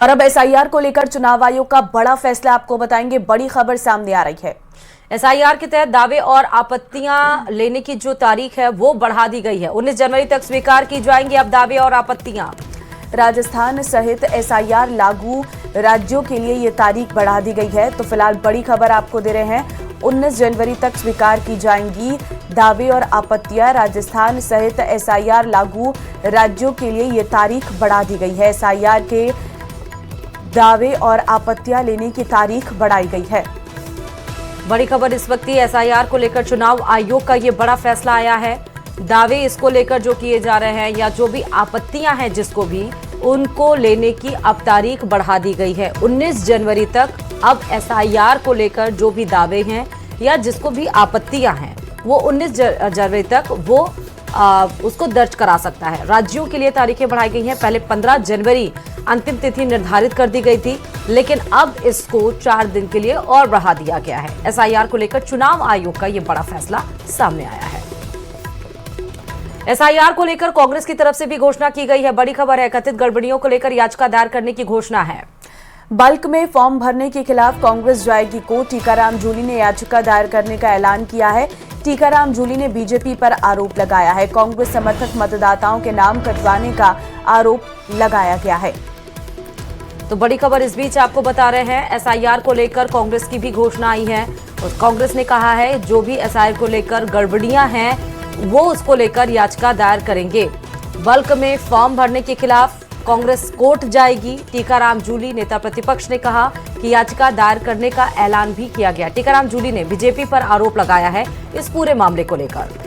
और अब एसआईआर को लेकर चुनाव आयोग का बड़ा फैसला आपको बताएंगे। बड़ी खबर सामने आ रही है। एसआईआर के तहत दावे और आपत्तियां लेने की जो तारीख है वो बढ़ा दी गई है। 19 जनवरी तक स्वीकार की जाएंगी अब दावे और आपत्तियां। राजस्थान सहित एसआईआर लागू राज्यों के लिए ये तारीख बढ़ा दी गई है। तो फिलहाल बड़ी खबर आपको दे रहे हैं। 19 जनवरी तक स्वीकार की जाएंगी दावे और आपत्तियां। राजस्थान सहित एसआईआर लागू राज्यों के लिए ये तारीख बढ़ा दी गई है। एसआईआर के दावे और आपत्तियां लेने की तारीख बढ़ाई गई है। बड़ी खबर इस वक्त एसआईआर को लेकर चुनाव आयोग का ये बड़ा फैसला आया है। दावे इसको लेकर जो किए जा रहे हैं या जो भी आपत्तियां हैं जिसको भी, उनको लेने की अब तारीख बढ़ा दी गई है 19 जनवरी तक। अब एसआईआर को लेकर जो भी दावे हैं या जिसको भी आपत्तियां हैं वो 19 जनवरी तक वो उसको दर्ज करा सकता है। राज्यों के लिए तारीखें बढ़ाई गई हैं। पहले 15 जनवरी अंतिम तिथि निर्धारित कर दी गई थी, लेकिन अब इसको 4 दिन के लिए और बढ़ा दिया गया है। एसआईआर को लेकर चुनाव आयोग का यह बड़ा फैसला सामने आया है। एसआईआर को लेकर कांग्रेस की तरफ से भी घोषणा की गई है। बड़ी खबर है, कथित गड़बड़ियों को लेकर याचिका दायर करने की घोषणा है। बल्क में फॉर्म भरने के खिलाफ कांग्रेस जाएगी कोर्ट। टीकाराम जूली ने याचिका दायर करने का ऐलान किया है। टीकाराम जूली ने बीजेपी पर आरोप लगाया है। कांग्रेस समर्थक मतदाताओं के नाम कटवाने का आरोप लगाया गया है। तो बड़ी खबर इस बीच आपको बता रहे हैं, एसआईआर को लेकर कांग्रेस की भी घोषणा आई है। और कांग्रेस ने कहा है जो भी एसआईआर को लेकर गड़बड़ियां हैं वो उसको लेकर याचिका दायर करेंगे। बल्क में फॉर्म भरने के खिलाफ कांग्रेस कोर्ट जाएगी। टीकाराम जूली नेता प्रतिपक्ष ने कहा कि याचिका दायर करने का ऐलान भी किया गया। टीकाराम जूली ने बीजेपी पर आरोप लगाया है इस पूरे मामले को लेकर।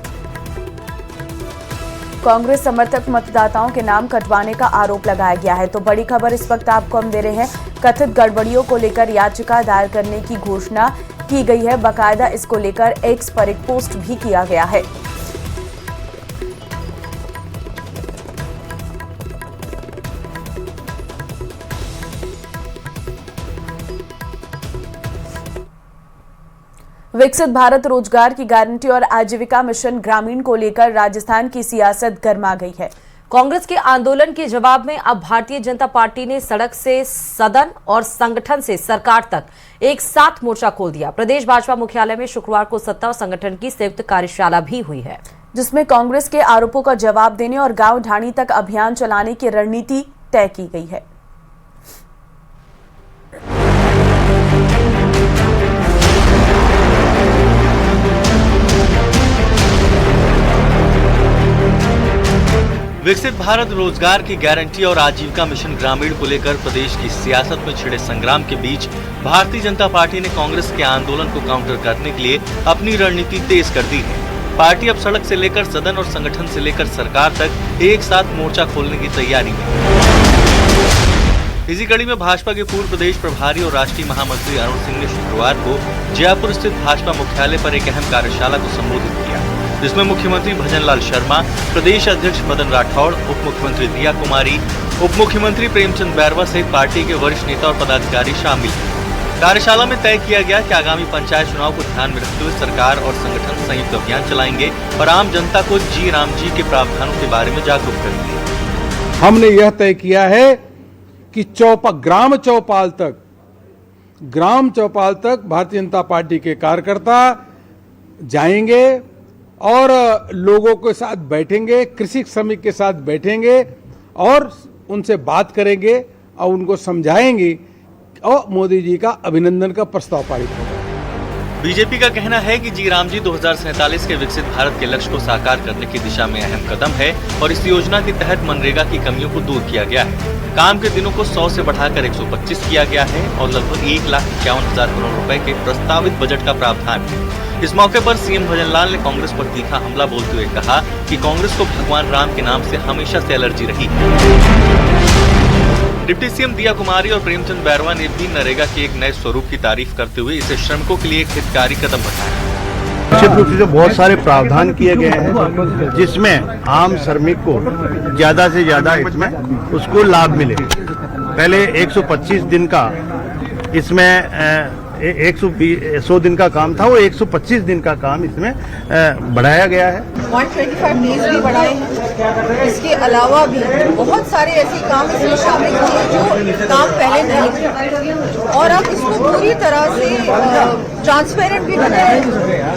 कांग्रेस समर्थक मतदाताओं के नाम कटवाने का आरोप लगाया गया है। तो बड़ी खबर इस वक्त आपको हम दे रहे हैं। कथित गड़बड़ियों को लेकर याचिका दायर करने की घोषणा की गई है। बाकायदा इसको लेकर एक्स पर एक पोस्ट भी किया गया है। विकसित भारत रोजगार की गारंटी और आजीविका मिशन ग्रामीण को लेकर राजस्थान की सियासत गर्मा गई है। कांग्रेस के आंदोलन के जवाब में अब भारतीय जनता पार्टी ने सड़क से सदन और संगठन से सरकार तक एक साथ मोर्चा खोल दिया। प्रदेश भाजपा मुख्यालय में शुक्रवार को सत्ता और संगठन की संयुक्त कार्यशाला भी हुई है, जिसमें कांग्रेस के आरोपों का जवाब देने और गांव ढाणी तक अभियान चलाने की रणनीति तय की गई है। विकसित भारत रोजगार की गारंटी और आजीविका मिशन ग्रामीण को लेकर प्रदेश की सियासत में छिड़े संग्राम के बीच भारतीय जनता पार्टी ने कांग्रेस के आंदोलन को काउंटर करने के लिए अपनी रणनीति तेज कर दी है। पार्टी अब सड़क से लेकर सदन और संगठन से लेकर सरकार तक एक साथ मोर्चा खोलने की तैयारी में। इसी कड़ी में भाजपा के पूर्व प्रदेश प्रभारी और राष्ट्रीय महामंत्री अरुण सिंह ने शुक्रवार को जयपुर स्थित भाजपा मुख्यालय पर एक अहम कार्यशाला को संबोधित किया, जिसमें मुख्यमंत्री भजनलाल शर्मा, प्रदेश अध्यक्ष मदन राठौड़, उप मुख्यमंत्री दिया कुमारी, उप मुख्यमंत्री प्रेमचंद बैरवा सहित पार्टी के वरिष्ठ नेता और पदाधिकारी शामिल हैं। कार्यशाला में तय किया गया कि आगामी पंचायत चुनाव को ध्यान में रखते हुए सरकार और संगठन संयुक्त अभियान चलाएंगे और आम जनता को जी राम जी के प्रावधानों के बारे में जागरूक करेंगे। हमने यह तय किया है कि ग्राम चौपाल तक भारतीय जनता पार्टी के कार्यकर्ता जाएंगे और लोगों के साथ बैठेंगे, कृषि श्रमिक के साथ बैठेंगे और उनसे बात करेंगे और उनको समझाएंगे और मोदी जी का अभिनंदन का प्रस्ताव पारित होगा। बीजेपी का कहना है कि जी राम जी 2047 के विकसित भारत के लक्ष्य को साकार करने की दिशा में अहम कदम है और इस योजना के तहत मनरेगा की कमियों को दूर किया गया है। काम के दिनों को 100 से बढ़ाकर 125 किया गया है और लगभग 1,51,000 करोड़ रुपए के प्रस्तावित बजट का प्रावधान है। इस मौके पर सीएम भजनलाल ने कांग्रेस पर तीखा हमला बोलते हुए कहा कि कांग्रेस को भगवान राम के नाम से हमेशा से एलर्जी रही है। डिप्टी सीएम दिया कुमारी और प्रेमचंद बैरवा ने भी नरेगा के एक नए स्वरूप की तारीफ करते हुए इसे श्रमिकों के लिए एक हितकारी कदम बताया। निश्चित रूप से बहुत सारे प्रावधान किए गए हैं जिसमें आम श्रमिक को ज्यादा से ज्यादा इसमें उसको लाभ मिले। पहले 125 दिन का इसमें 100 दिन का काम था, वो 125 दिन का काम इसमें बढ़ाया गया है। 125 डेज भी बढ़ाए हैं। इसके अलावा भी बहुत सारे ऐसे काम इसमें शामिल किए जो काम पहले नहीं थे और अब इसको पूरी तरह से ट्रांसपेरेंट भी बनाया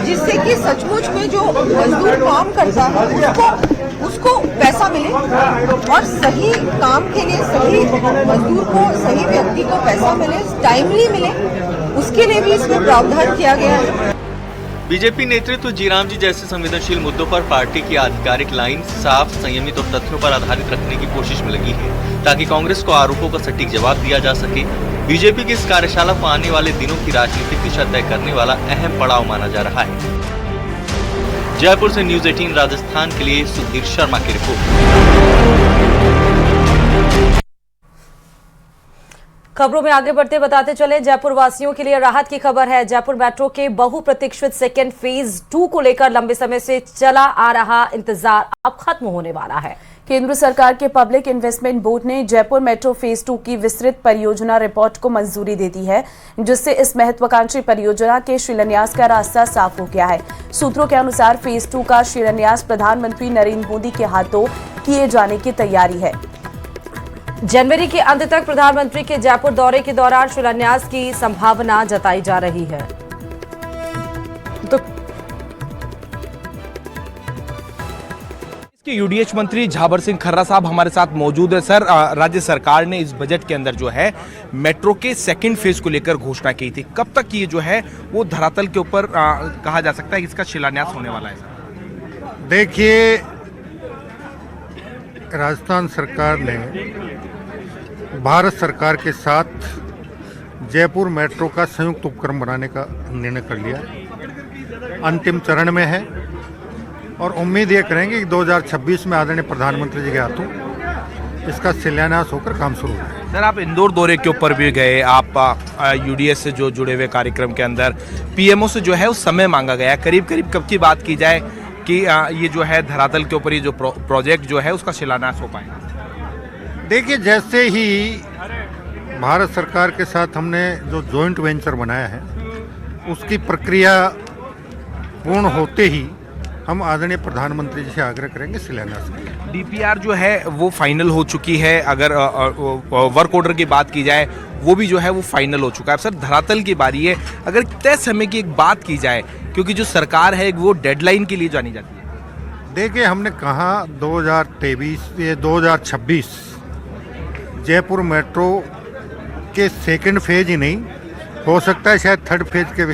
जिससे कि सचमुच में जो मजदूर काम करता है उसको पैसा मिले और सही काम के लिए सही मजदूर को सही व्यक्ति को पैसा मिले, टाइमली मिले, उसके लिए भी इसमें प्रावधान किया गया है। बीजेपी नेतृत्व जीराम जी जैसे संवेदनशील मुद्दों पर पार्टी की आधिकारिक लाइन साफ, संयमित और तथ्यों पर आधारित रखने की कोशिश में लगी है ताकि कांग्रेस को आरोपों का सटीक जवाब दिया जा सके। बीजेपी की इस कार्यशाला को आने वाले दिनों की राजनीतिक दिशा तय करने वाला अहम पड़ाव माना जा रहा है। जयपुर से न्यूज़ 18 राजस्थान के लिए सुधीर शर्मा की रिपोर्ट। खबरों में आगे बढ़ते बताते चले, जयपुर वासियों के लिए राहत की खबर है। जयपुर मेट्रो के बहुप्रतीक्षित सेकेंड फेज 2 को लेकर लंबे समय से चला आ रहा इंतजार अब खत्म होने वाला है। केंद्र सरकार के पब्लिक इन्वेस्टमेंट बोर्ड ने जयपुर मेट्रो फेज 2 की विस्तृत परियोजना रिपोर्ट को मंजूरी दे दी है, जिससे इस महत्वाकांक्षी परियोजना के शिलान्यास का रास्ता साफ हो गया है। सूत्रों के अनुसार फेज 2 का शिलान्यास प्रधानमंत्री नरेंद्र मोदी के हाथों किए जाने की तैयारी है। जनवरी के अंत तक प्रधानमंत्री के जयपुर दौरे के दौरान शिलान्यास की संभावना जताई जा रही है। तो यूडीएच मंत्री झाबर सिंह खर्रा साहब हमारे साथ मौजूद है। सर, राज्य सरकार ने इस बजट के अंदर जो है मेट्रो के सेकंड फेज को लेकर घोषणा की थी, कब तक ये जो है वो धरातल के ऊपर कहा जा सकता है कि इसका शिलान्यास होने वाला है? सर देखिए, राजस्थान सरकार ने भारत सरकार के साथ जयपुर मेट्रो का संयुक्त उपक्रम बनाने का निर्णय कर लिया, अंतिम चरण में है और उम्मीद ये करेंगे कि 2026 में आदरणीय प्रधानमंत्री जी के हाथों इसका शिलान्यास होकर काम शुरू हो। सर, आप इंदौर दौरे के ऊपर भी गए, आप यूडीएस से जो जुड़े हुए कार्यक्रम के अंदर पीएमओ से जो है उस समय मांगा गया, करीब करीब कब की बात की जाए कि ये जो है धरातल के ऊपर ये जो प्रोजेक्ट जो है उसका शिलान्यास हो पाएगा? देखिए, जैसे ही भारत सरकार के साथ हमने जो जॉइंट वेंचर बनाया है उसकी प्रक्रिया पूर्ण होते ही हम आदरणीय प्रधानमंत्री जी से आग्रह करेंगे शिलान्यास करेंगे। डीपीआर जो है वो फाइनल हो चुकी है, अगर वर्क ऑर्डर की बात की जाए वो भी जो है वो फाइनल हो चुका है। सर, धरातल की बारी है, अगर तय समय की एक बात की जाए, क्योंकि जो सरकार है वो डेडलाइन के लिए जानी जाती है। देखिए, हमने कहा 2026 जयपुर मेट्रो के सेकंड फेज ही नहीं हो सकता है, शायद थर्ड फेज के